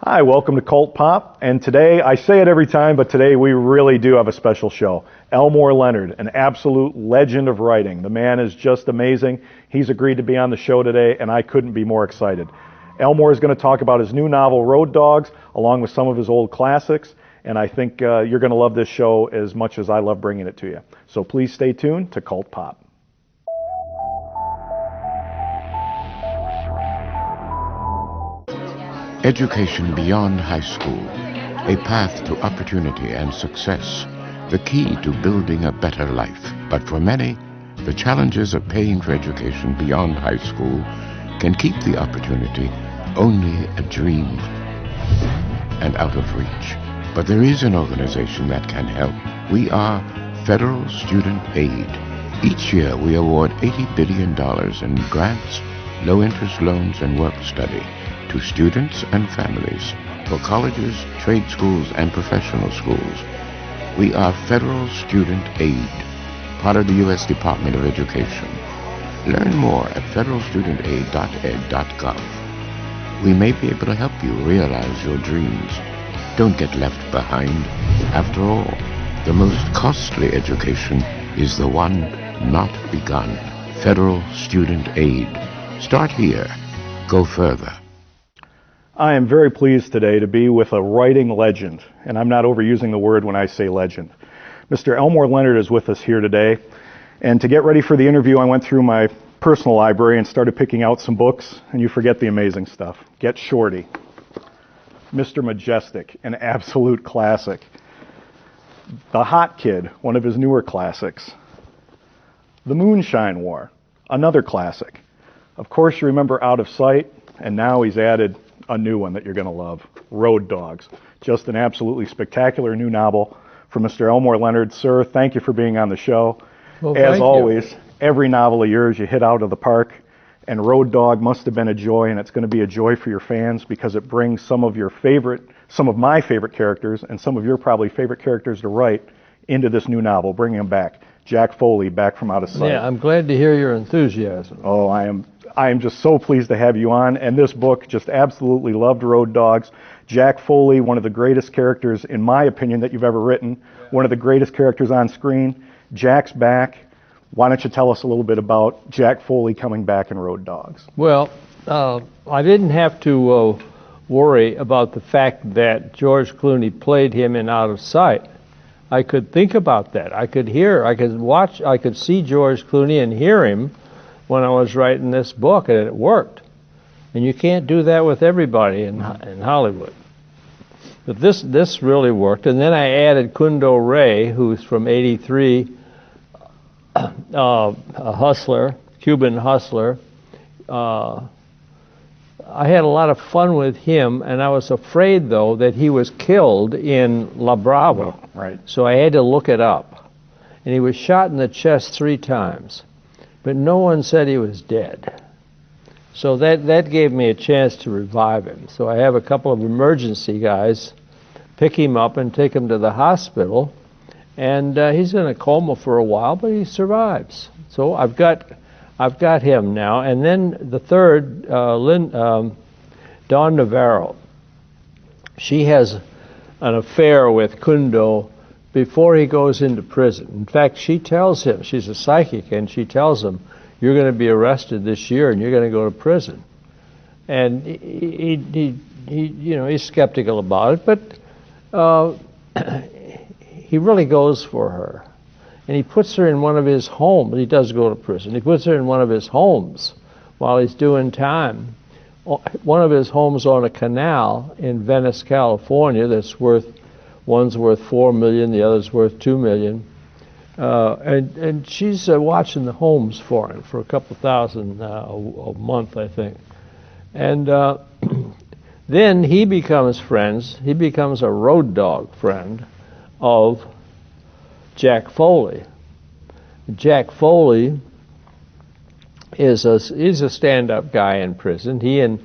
Hi, welcome to Cult Pop, and today, I say it every time, but today we really do have a special show. ElmoreLeonard, an absolute legend of writing. The man is just amazing. He's agreed to be on the show today, and I couldn't be more excited. Elmore is going to talk about his new novel, Road Dogs, along with some of his old classics, and I think you're going to love this show as much as I love bringing it to you. So please stay tuned to Cult Pop. Education beyond high school, a path to opportunity and success, the key to building a better life. But for many, the challenges of paying for education beyond high school can keep the opportunity only a dream and out of reach. But there is an organization that can help. We are Federal Student Aid. Each year we award $80 billion in grants, low-interest loans, and work study to students and families for colleges, trade schools, and professional schools. We are Federal Student Aid, part of the U.S. Department of Education. Learn more at federalstudentaid.ed.gov. We may be able to help you realize your dreams. Don't get left behind. After all, the most costly education is the one not begun. Federal Student Aid. Start here. Go further. I am very pleased today to be with a writing legend, and I'm not overusing the word when I say legend. Mr. ElmoreLeonard is with us here today, and to get ready for the interview, I went through my personal library and started picking out some books, and you forget the amazing stuff. Get Shorty, Mr. Majestic, an absolute classic. The Hot Kid, one of his newer classics. The Moonshine War, another classic. Of course, you remember Out of Sight, and now he's added a new one that you're going to love, Road Dogs. Just an absolutely spectacular new novel from Mr. ElmoreLeonard. Sir, thank you for being on the show. Well, as always, every novel of yours you hit out of the park, and Road Dog must have been a joy, and it's going to be a joy for your fans because it brings some of my favorite characters, and some of your probably favorite characters to write into this new novel, bringing them back. Jack Foley, back from Out of Sight. Yeah, I'm glad to hear your enthusiasm. Oh, I am just so pleased to have you on. And this book, just absolutely loved Road Dogs. Jack Foley, one of the greatest characters, in my opinion, that you've ever written. One of the greatest characters on screen. Jack's back. Why don't you tell us a little bit about Jack Foley coming back in Road Dogs? Well, I didn't have to worry about the fact that George Clooney played him in Out of Sight. I could think about that. I could see George Clooney and hear him when I was writing this book, and it worked. And you can't do that with everybody in Hollywood. But this really worked. And then I added Kundo Ray, who's from '83, a hustler, Cuban hustler. I had a lot of fun with him, and I was afraid, though, that he was killed in La Brava. Right. So I had to look it up. And he was shot in the chest 3 times. But no one said he was dead. So that gave me a chance to revive him. So I have a couple of emergency guys pick him up and take him to the hospital. And he's in a coma for a while, but he survives. So I've got him now. And then the third, Dawn Navarro. She has an affair with Kundo before he goes into prison. In fact, she tells him, she's a psychic, and she tells him, you're going to be arrested this year and you're going to go to prison. And he's skeptical about it, but he really goes for her. And he puts her in one of his homes. He does go to prison. He puts her in one of his homes while he's doing time. One of his homes on a canal in Venice, California, one's worth $4 million, the other's worth $2 million. And she's watching the homes for him for a couple thousand a month, I think. And then he becomes a road dog friend of Jack Foley. Jack Foley is a stand-up guy in prison. He and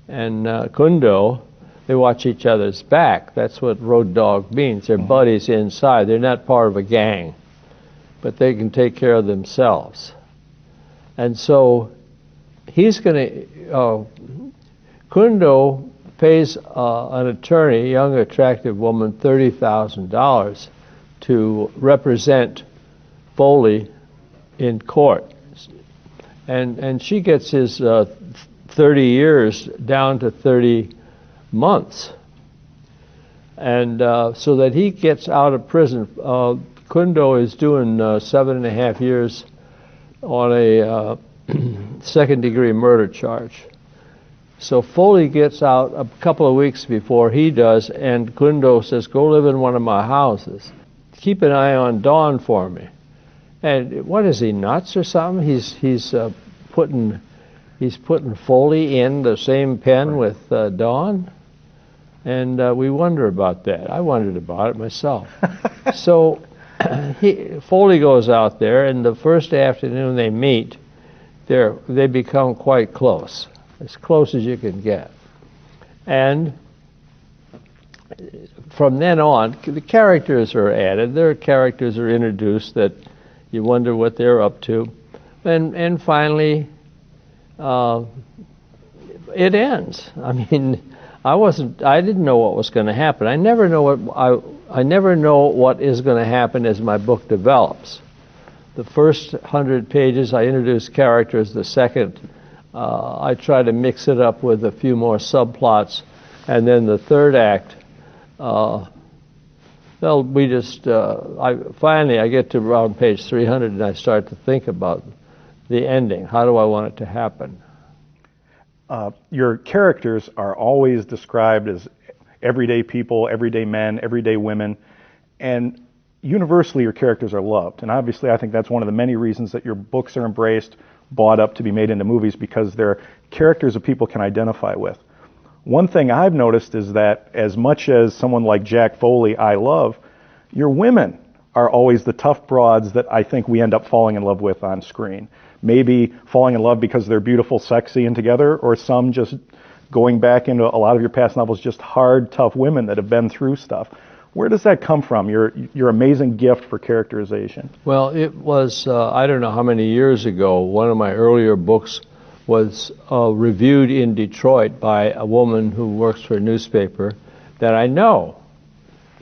Kundo, they watch each other's back. That's what road dog means. They're buddies inside. They're not part of a gang, but they can take care of themselves. And so he's going to Kundo pays an attorney, a young, attractive woman, $30,000 to represent Foley in court. And she gets his 30 years down to 30 months. And so that he gets out of prison. Kundo is doing 7.5 years on a second-degree murder charge. So Foley gets out a couple of weeks before he does, and Kundo says, "Go live in one of my houses. Keep an eye on Dawn for me." And what is he, nuts or something? He's putting Foley in the same pen with Dawn, and we wonder about that. I wondered about it myself. So Foley goes out there, and the first afternoon they meet, they become quite close as you can get. And from then on, the characters are added. Their characters are introduced that you wonder what they're up to. And finally, it ends. I mean, I didn't know what was going to happen. I never know what is going to happen as my book develops. The first 100 pages, I introduce characters. The second, I try to mix it up with a few more subplots. And then the third act, finally I get to around page 300 and I start to think about the ending. How do I want it to happen? Your characters are always described as everyday people, everyday men, everyday women, and universally your characters are loved. And obviously I think that's one of the many reasons that your books are embraced, bought up to be made into movies, because they're characters that people can identify with. One thing I've noticed is that as much as someone like Jack Foley I love, your women are always the tough broads that I think we end up falling in love with on screen. Maybe falling in love because they're beautiful, sexy, and together, or some just going back into a lot of your past novels, just hard, tough women that have been through stuff. Where does that come from, your amazing gift for characterization? Well, it was, I don't know how many years ago, one of my earlier books was reviewed in Detroit by a woman who works for a newspaper that I know.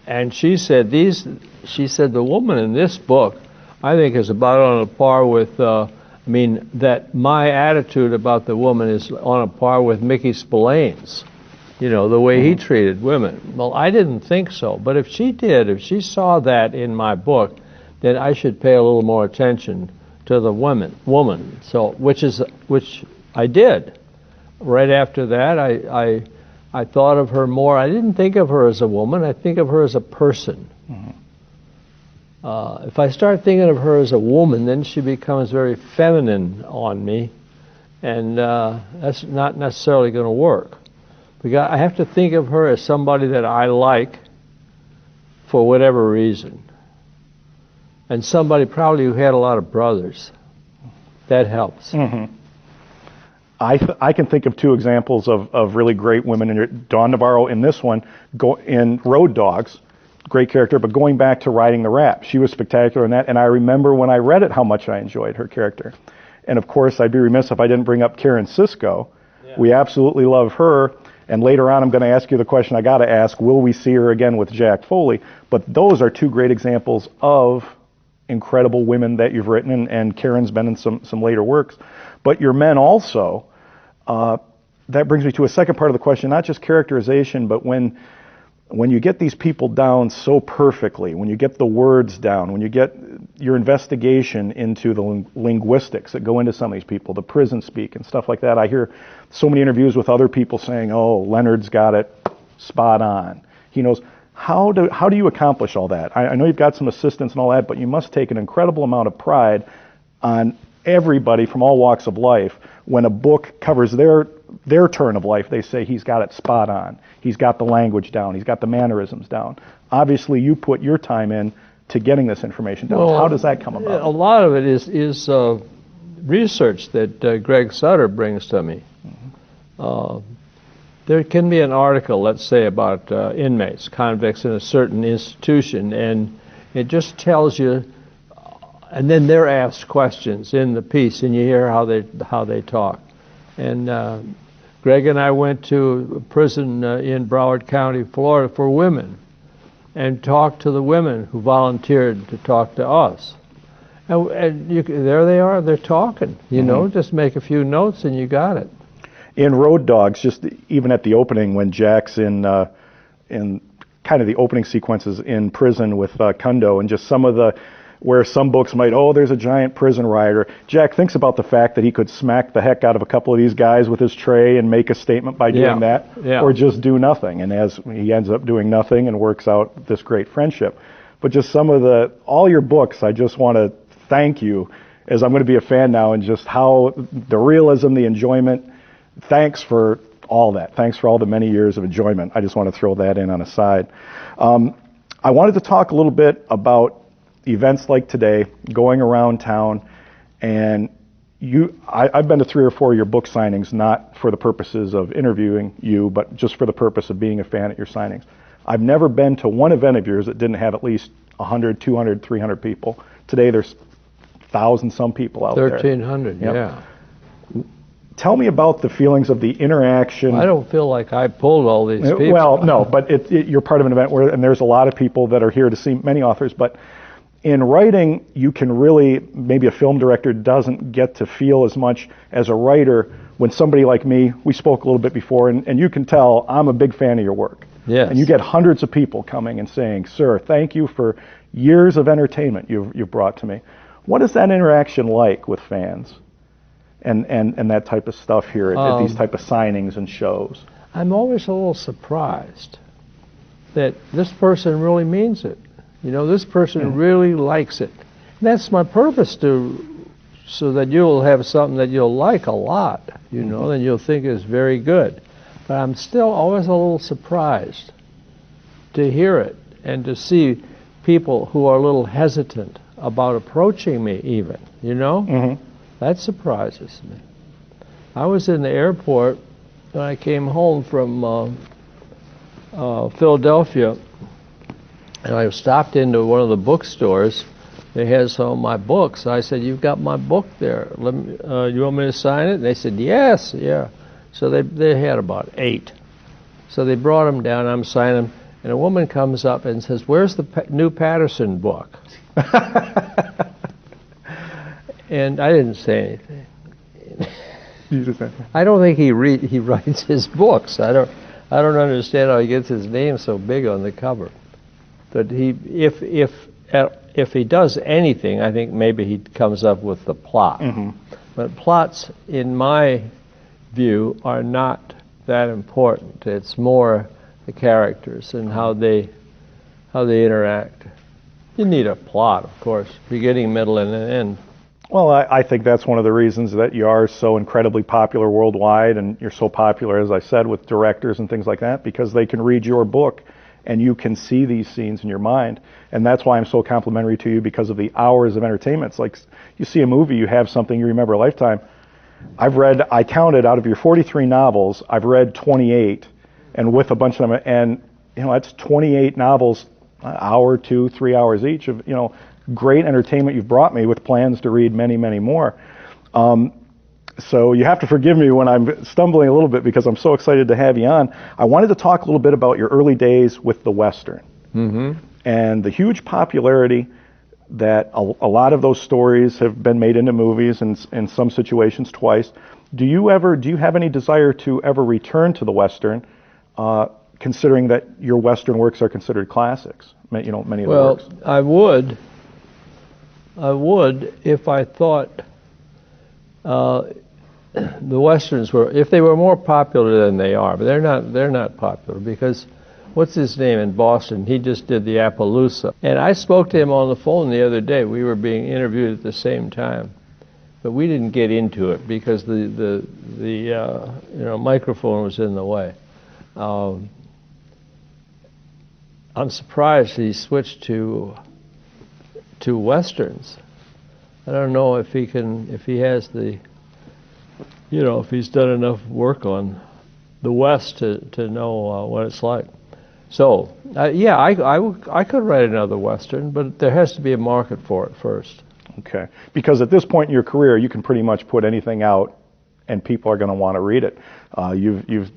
And she said, the woman in this book, I think, is about on a par with, that my attitude about the woman is on a par with Mickey Spillane's. You know, the way he treated women. Well, I didn't think so, but if she did, if she saw that in my book, then I should pay a little more attention to the woman. So, which I did. Right after that, I thought of her more. I didn't think of her as a woman. I think of her as a person. If I start thinking of her as a woman, then she becomes very feminine on me, and that's not necessarily going to work. I have to think of her as somebody that I like for whatever reason. And somebody probably who had a lot of brothers. That helps. I can think of two examples of really great women. Dawn Navarro in this one, in Road Dogs, great character, but going back to Riding the Rap, she was spectacular in that, and I remember when I read it how much I enjoyed her character. And of course, I'd be remiss if I didn't bring up Karen Sisko. Yeah. We absolutely love her. And later on, I'm going to ask you the question I got to ask, will we see her again with Jack Foley? But those are two great examples of incredible women that you've written, and Karen's been in some later works. But your men also, that brings me to a second part of the question, not just characterization, but when you get these people down so perfectly, when you get the words down, when you get your investigation into the linguistics that go into some of these people, the prison speak and stuff like that. I hear so many interviews with other people saying, oh, Leonard's got it spot on. He knows. How do you accomplish all that? I know you've got some assistants and all that, but you must take an incredible amount of pride on everybody from all walks of life. When a book covers their turn of life, they say he's got it spot on. He's got the language down. He's got the mannerisms down. Obviously, you put your time in to getting this information down. Well, how does that come about? A lot of it is research that Greg Sutter brings to me. There can be an article, let's say, about inmates, convicts in a certain institution, and it just tells you, and then they're asked questions in the piece, and you hear how they talk. And Greg and I went to a prison in Broward County, Florida, for women, and talked to the women who volunteered to talk to us. And there they are, they're talking, you know, just make a few notes and you got it. In Road Dogs, just even at the opening when Jack's in kind of the opening sequences in prison with Kundo, and just some of the, where some books might, oh, there's a giant prison riot, or Jack thinks about the fact that he could smack the heck out of a couple of these guys with his tray and make a statement by doing that, or just do nothing. And as he ends up doing nothing and works out this great friendship. But just some of all your books, I just want to thank you, as I'm going to be a fan now, and just how the realism, the enjoyment. Thanks for all that. Thanks for all the many years of enjoyment. I just want to throw that in on a side. I wanted to talk a little bit about events like today, going around town, and I've been to 3 or 4 of your book signings, not for the purposes of interviewing you, but just for the purpose of being a fan at your signings. I've never been to one event of yours that didn't have at least 100, 200, 300 people. Today there's 1,000-some people out there. 1,300, yeah. Tell me about the feelings of the interaction. I don't feel like I pulled all these people. Well, no, but you're part of an event and there's a lot of people that are here to see many authors, but in writing, you can really, maybe a film director doesn't get to feel as much as a writer when somebody like me, we spoke a little bit before, and you can tell I'm a big fan of your work. Yes. And you get hundreds of people coming and saying, sir, thank you for years of entertainment you've brought to me. What is that interaction like with fans and that type of stuff here at these type of signings and shows? I'm always a little surprised that this person really means it. You know, this person really likes it. And that's my purpose, so that you'll have something that you'll like a lot, you know, and you'll think is very good. But I'm still always a little surprised to hear it and to see people who are a little hesitant about approaching me even, you know? That surprises me. I was in the airport when I came home from Philadelphia, and I stopped into one of the bookstores. They had some of my books. I said, "You've got my book there. Let me, you want me to sign it?" And they said, "Yes, yeah." So they had about 8. So they brought them down. I'm signing them, and a woman comes up and says, "Where's the new Patterson book?" And I didn't say anything. You just said, I don't think he writes his books. I don't understand how he gets his name so big on the cover. But if he does anything, I think maybe he comes up with the plot. But plots, in my view, are not that important. It's more the characters and how they interact. You need a plot, of course, beginning, middle, and an end. Well, I think that's one of the reasons that you are so incredibly popular worldwide, and you're so popular, as I said, with directors and things like that, because they can read your book and you can see these scenes in your mind. And that's why I'm so complimentary to you, because of the hours of entertainment. It's like you see a movie, you have something you remember a lifetime. I counted out of your 43 novels, I've read 28, and with a bunch of them, and you know, that's 28 novels, an hour, 2, 3 hours each of, you know, great entertainment you've brought me, with plans to read many, many more. So you have to forgive me when I'm stumbling a little bit, because I'm so excited to have you on. I wanted to talk a little bit about your early days with the Western, and the huge popularity that a lot of those stories have been made into movies, and in some situations twice. Do you have any desire to ever return to the Western, considering that your Western works are considered classics? You know, many of the works. Well, I would if I thought the Westerns were, if they were more popular than they are, but they're not popular, because what's his name in Boston, he just did the Appaloosa, and I spoke to him on the phone the other day. We were being interviewed at the same time, but we didn't get into it because the you know, microphone was in the way. I'm surprised he switched to Westerns. I don't know if he has the, you know, if he's done enough work on the West to know what it's like. So, yeah, I could write another Western, but there has to be a market for it first. Okay. Because at this point in your career, you can pretty much put anything out and people are going to want to read it. You've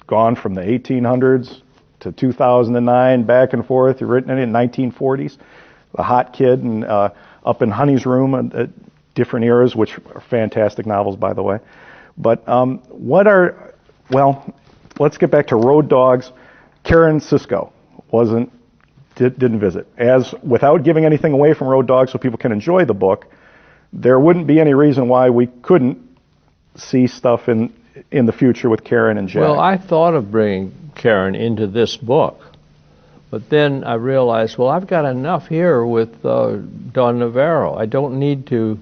gone from the 1800s to 2009, back and forth. You've written it in 1940s, The Hot Kid, and Up in Honey's Room, at different eras, which are fantastic novels, by the way. But let's get back to Road Dogs. Karen Sisco didn't visit. Without giving anything away from Road Dogs so people can enjoy the book, there wouldn't be any reason why we couldn't see stuff in the future with Karen and Jack. Well, I thought of bringing Karen into this book, but then I realized, well, I've got enough here with Don Navarro. I don't need to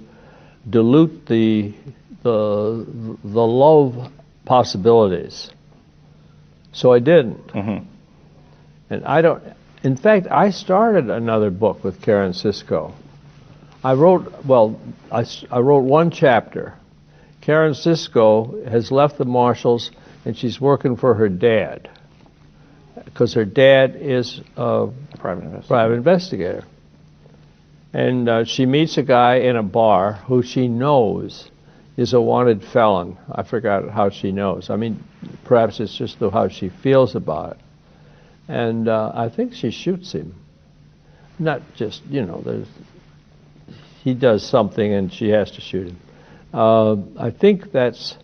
dilute the love possibilities. So I didn't. Mm-hmm. And I don't. In fact, I started another book with Karen Sisco. I wrote one chapter. Karen Sisco has left the Marshals and she's working for her dad, because her dad is a private investigator. And she meets a guy in a bar who she knows is a wanted felon. I forgot how she knows. I mean, perhaps it's just how she feels about it. And I think she shoots him. Not just, he does something and she has to shoot him. I think that's,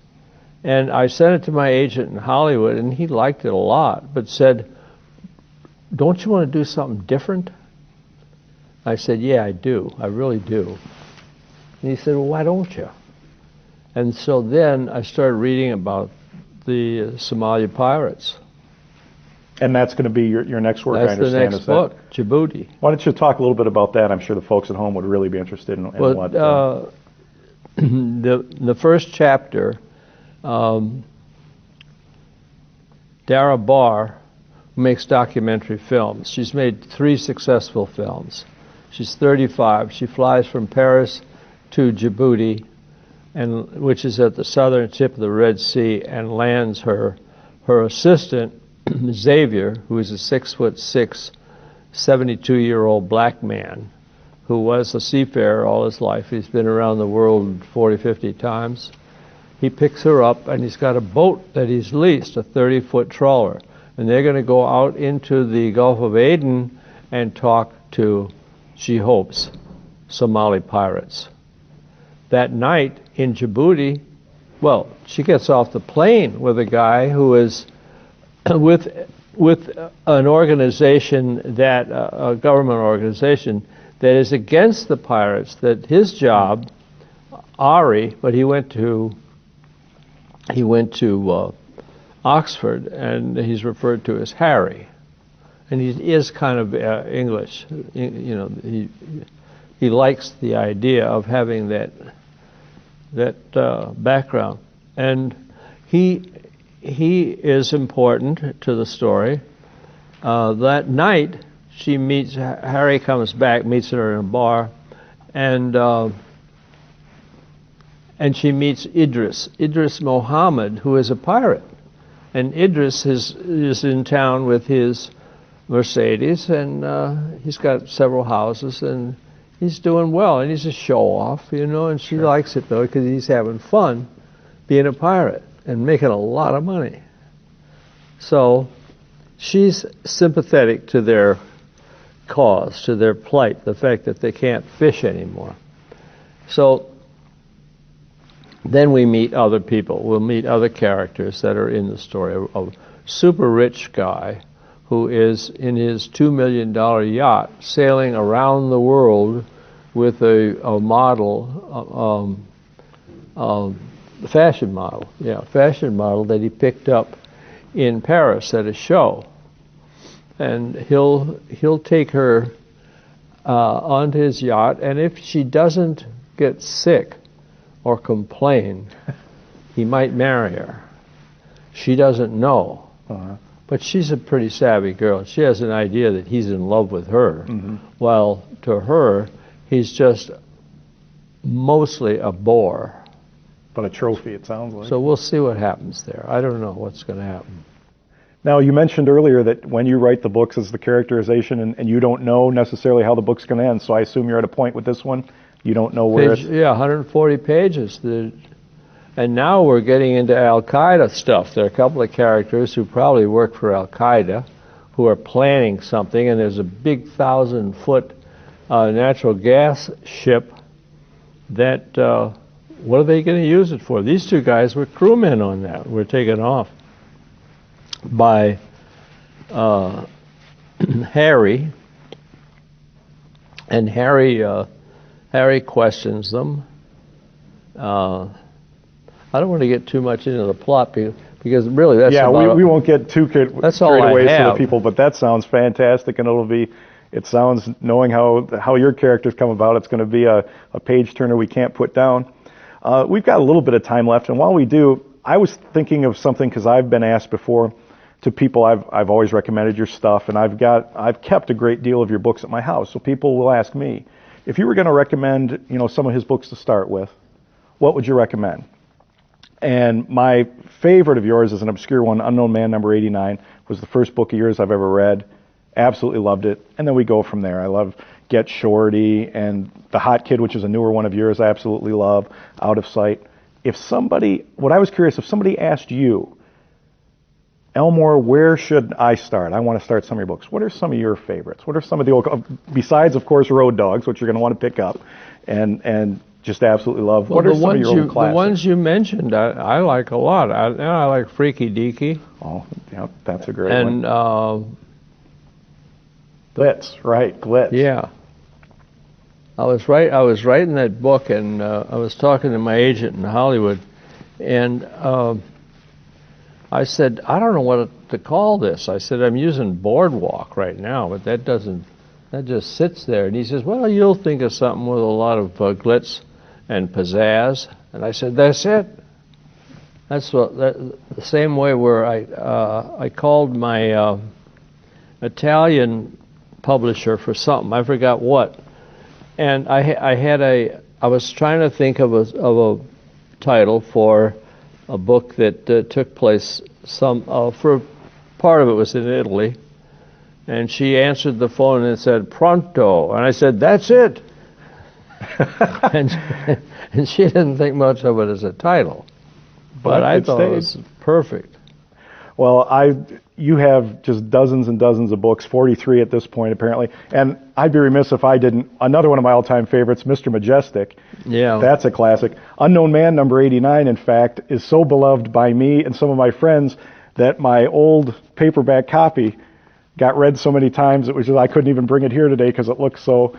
and I sent it to my agent in Hollywood, and he liked it a lot, but said, don't you want to do something different? I said, yeah, I do. I really do. And he said, well, why don't you? And so then I started reading about the Somalia pirates. And that's going to be your next work, I understand. That's the next book, Djibouti. Why don't you talk a little bit about that? I'm sure the folks at home would really be interested in what... The first chapter, Dara Barr makes documentary films. She's made 3 successful films. She's 35. She flies from Paris to Djibouti, which is at the southern tip of the Red Sea, and lands her assistant, Xavier, who is a 6'6", 72-year-old black man who was a seafarer all his life. He's been around the world 40, 50 times. He picks her up, and he's got a boat that he's leased, a 30-foot trawler. And they're going to go out into the Gulf of Aden and talk to, she hopes, Somali pirates. That night in Djibouti, well, she gets off the plane with a guy who is with an organization that, a government organization, that is against the pirates, that his job, Ari, but he went to Oxford, and he's referred to as Harry. And he is kind of English. He likes the idea of having that background. And he is important to the story. That night, Harry comes back, meets her in a bar, and she meets Idris Mohammed, who is a pirate. And Idris is in town with his Mercedes, and he's got several houses, and he's doing well, and he's a show-off, and she likes it, though, because he's having fun being a pirate and making a lot of money. So she's sympathetic to their cause, to their plight, the fact that they can't fish anymore. So then we meet other people. We'll meet other characters that are in the story. A super rich guy who is in his $2 million yacht sailing around the world with a model, fashion model that he picked up in Paris at a show. And he'll take her onto his yacht, and if she doesn't get sick or complain, he might marry her. She doesn't know. But she's a pretty savvy girl. She has an idea that he's in love with her, while to her, he's just mostly a bore. But a trophy, it sounds like. So we'll see what happens there. I don't know what's going to happen. Now, you mentioned earlier that when you write the books, it's the characterization, and you don't know necessarily how the book's going to end. So I assume you're at a point with this one, you don't know where it's... Yeah, 140 pages. And now we're getting into Al-Qaeda stuff. There are a couple of characters who probably work for Al-Qaeda who are planning something, and there's a big 1,000-foot natural gas ship that, what are they going to use it for? These two guys were crewmen on that. Were taken off by Harry, and Harry questions them. I don't want to get too much into the plot because really that's we won't get too carried away for the people, but that sounds fantastic, and it sounds, knowing how your characters come about, it's going to be a page turner we can't put down. We've got a little bit of time left, and while we do, I was thinking of something, because I've been asked before to people, I've always recommended your stuff, and I've kept a great deal of your books at my house, so people will ask me, if you were going to recommend, some of his books to start with, what would you recommend? And my favorite of yours is an obscure one, Unknown Man number 89, was the first book of yours I've ever read. Absolutely loved it. And then we go from there. I love Get Shorty and The Hot Kid, which is a newer one of yours I absolutely love, Out of Sight. What I was curious, if somebody asked you, Elmore, where should I start? I want to start some of your books. What are some of your favorites? What are some of the old, besides, of course, Road Dogs, which you're going to want to pick up, and just absolutely love. Well, what are some of your old classics? The ones you mentioned, I like a lot. I like Freaky Deaky. Oh, yeah, that's a great one. And Glitz, right? Glitz. Yeah. I was writing that book, and I was talking to my agent in Hollywood, and I said, I don't know what to call this. I said, I'm using Boardwalk right now, but that just sits there. And he says, well, you'll think of something with a lot of glitz and pizzazz. And I said, that's it. That's the same way where I called my Italian publisher for something. I forgot what. And I was trying to think of a title for a book that took place for part of it was in Italy. And she answered the phone and said, Pronto. And I said, that's it. and she didn't think much of it as a title. But I thought it was perfect. Well, you have just dozens and dozens of books, 43 at this point, apparently. And I'd be remiss if I didn't. Another one of my all-time favorites, Mr. Majestic. Yeah. That's a classic. Unknown Man, number 89, in fact, is so beloved by me and some of my friends that my old paperback copy got read so many times, it was just, I couldn't even bring it here today because it looks so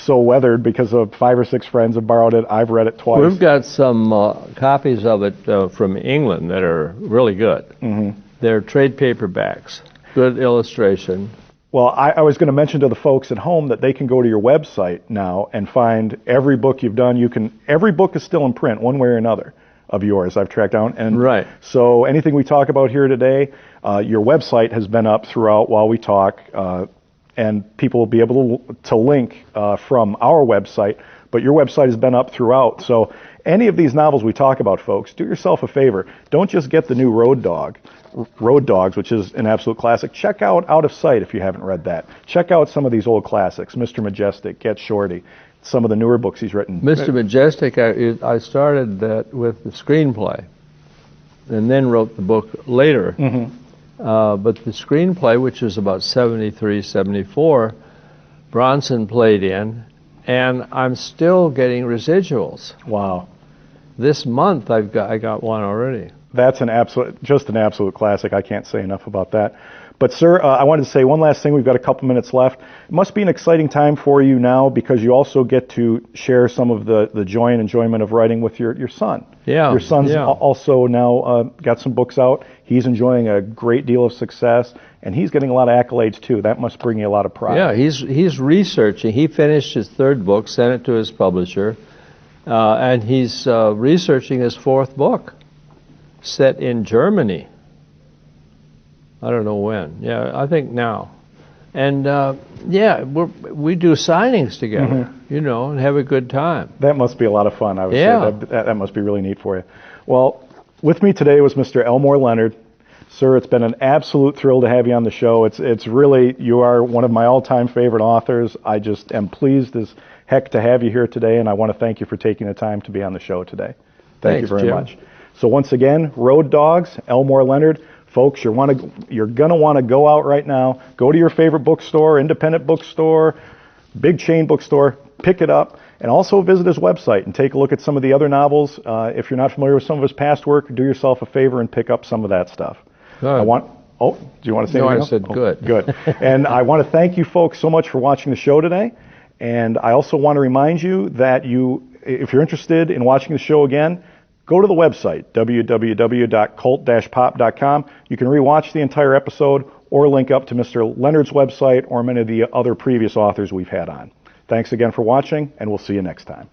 weathered, because of 5 or 6 friends have borrowed it. I've read it twice. We've got some copies of it from England that are really good. Mm-hmm. They're trade paperbacks, good illustration. Well, I was going to mention to the folks at home that they can go to your website now and find every book you've done. Every book is still in print, one way or another, of yours I've tracked down. And right. So anything we talk about here today, your website has been up throughout while we talk, and people will be able to link from our website, but your website has been up throughout. So any of these novels we talk about, folks, do yourself a favor. Don't just get the new Road Dogs, which is an absolute classic. Check out Out of Sight if you haven't read that. Check out some of these old classics, Mr. Majestic, Get Shorty, some of the newer books he's written. Mr. Majestic, I started that with the screenplay and then wrote the book later. Mm-hmm. But the screenplay, which was about 73, 74, Bronson played in, and I'm still getting residuals. Wow. This month I got one already. That's just an absolute classic. I can't say enough about that. But sir, I wanted to say one last thing. We've got a couple minutes left. It must be an exciting time for you now, because you also get to share some of the joy and enjoyment of writing with your son. Yeah. Your son's also now got some books out. He's enjoying a great deal of success, and he's getting a lot of accolades too. That must bring you a lot of pride. Yeah, he's researching. He finished his 3rd book, sent it to his publisher, and he's researching his 4th book, set in Germany. I don't know when. Yeah, I think now. And we do signings together, and have a good time. That must be a lot of fun. I would say that must be really neat for you. Well, with me today was Mr. ElmoreLeonard. Sir, it's been an absolute thrill to have you on the show. It's really, you are one of my all-time favorite authors. I just am pleased as heck to have you here today, and I want to thank you for taking the time to be on the show today. Thank you Thanks, very Jim. much. So once again, Road Dogs, Leonard. Folks, you're going to want to go out right now, go to your favorite bookstore, independent bookstore, big chain bookstore, pick it up, and also visit his website and take a look at some of the other novels. If you're not familiar with some of his past work, do yourself a favor and pick up some of that stuff. Good. Do you want to say No, anything I else? said good. Good. And I want to thank you folks so much for watching the show today. And I also want to remind you that if you're interested in watching the show again, go to the website, www.cult-pop.com. You can rewatch the entire episode or link up to Mr. Leonard's website or many of the other previous authors we've had on. Thanks again for watching, and we'll see you next time.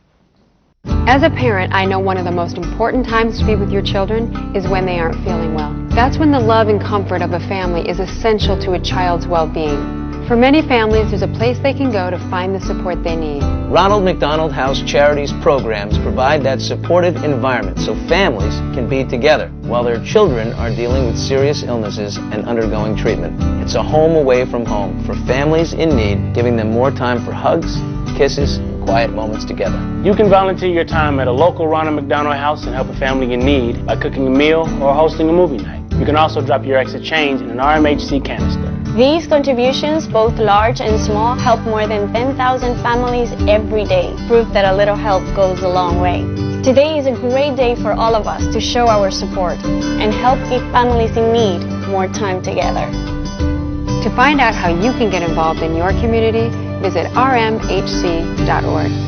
As a parent, I know one of the most important times to be with your children is when they aren't feeling well. That's when the love and comfort of a family is essential to a child's well-being. For many families, there's a place they can go to find the support they need. Ronald McDonald House Charities programs provide that supportive environment so families can be together while their children are dealing with serious illnesses and undergoing treatment. It's a home away from home for families in need, giving them more time for hugs, kisses, and quiet moments together. You can volunteer your time at a local Ronald McDonald House and help a family in need by cooking a meal or hosting a movie night. You can also drop your extra change in an RMHC canister. These contributions, both large and small, help more than 10,000 families every day. Proof that a little help goes a long way. Today is a great day for all of us to show our support and help give families in need more time together. To find out how you can get involved in your community, visit rmhc.org.